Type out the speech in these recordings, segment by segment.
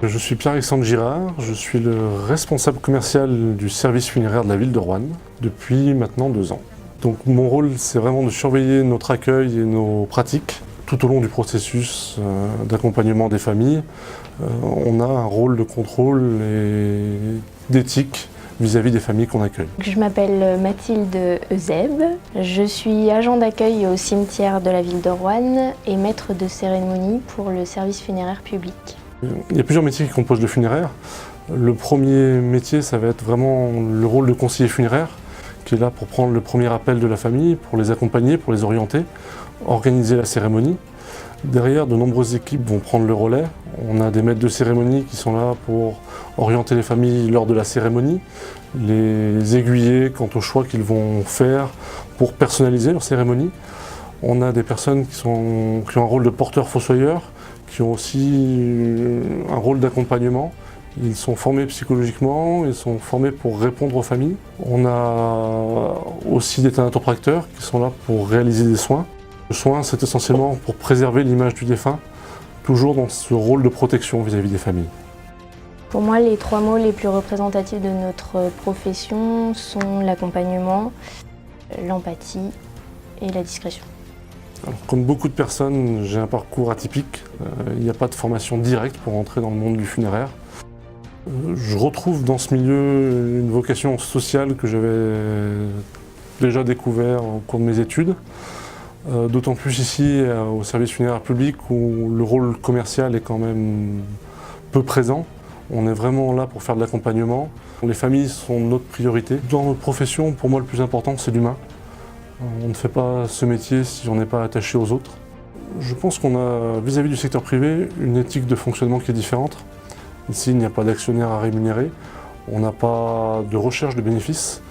Je suis Pierre-Alexandre Girard, je suis le responsable commercial du service funéraire de la ville de Roanne depuis maintenant 2 ans. Donc mon rôle, c'est vraiment de surveiller notre accueil et nos pratiques tout au long du processus d'accompagnement des familles. On a un rôle de contrôle et d'éthique vis-à-vis des familles qu'on accueille. Je m'appelle Mathilde Euseb, je suis agent d'accueil au cimetière de la ville de Roanne et maître de cérémonie pour le service funéraire public. Il y a plusieurs métiers qui composent le funéraire. Le premier métier, ça va être vraiment le rôle de conseiller funéraire, qui est là pour prendre le premier appel de la famille, pour les accompagner, pour les orienter, organiser la cérémonie. Derrière, de nombreuses équipes vont prendre le relais. On a des maîtres de cérémonie qui sont là pour orienter les familles lors de la cérémonie, les aiguiller quant aux choix qu'ils vont faire pour personnaliser leur cérémonie. On a des personnes qui ont un rôle de porteur-fossoyeur, qui ont aussi un rôle d'accompagnement. Ils sont formés psychologiquement, ils sont formés pour répondre aux familles. On a aussi des thanatopracteurs qui sont là pour réaliser des soins. Le soin, c'est essentiellement pour préserver l'image du défunt, toujours dans ce rôle de protection vis-à-vis des familles. Pour moi, les 3 mots les plus représentatifs de notre profession sont l'accompagnement, l'empathie et la discrétion. Alors, comme beaucoup de personnes, j'ai un parcours atypique. Il n'y a pas de formation directe pour entrer dans le monde du funéraire. Je retrouve dans ce milieu une vocation sociale que j'avais déjà découvert au cours de mes études. D'autant plus ici au service funéraire public où le rôle commercial est quand même peu présent. On est vraiment là pour faire de l'accompagnement. Les familles sont notre priorité. Dans notre profession, pour moi le plus important c'est l'humain. On ne fait pas ce métier si on n'est pas attaché aux autres. Je pense qu'on a vis-à-vis du secteur privé une éthique de fonctionnement qui est différente. Ici il n'y a pas d'actionnaire à rémunérer, on n'a pas de recherche de bénéfices.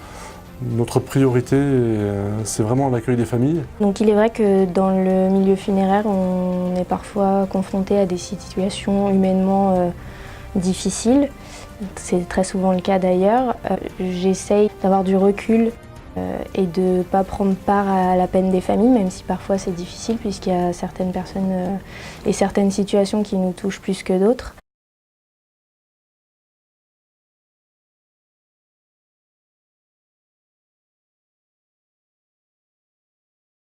Notre priorité, c'est vraiment l'accueil des familles. Donc il est vrai que dans le milieu funéraire, on est parfois confronté à des situations humainement difficiles. C'est très souvent le cas d'ailleurs. J'essaye d'avoir du recul et de ne pas prendre part à la peine des familles, même si parfois c'est difficile puisqu'il y a certaines personnes et certaines situations qui nous touchent plus que d'autres.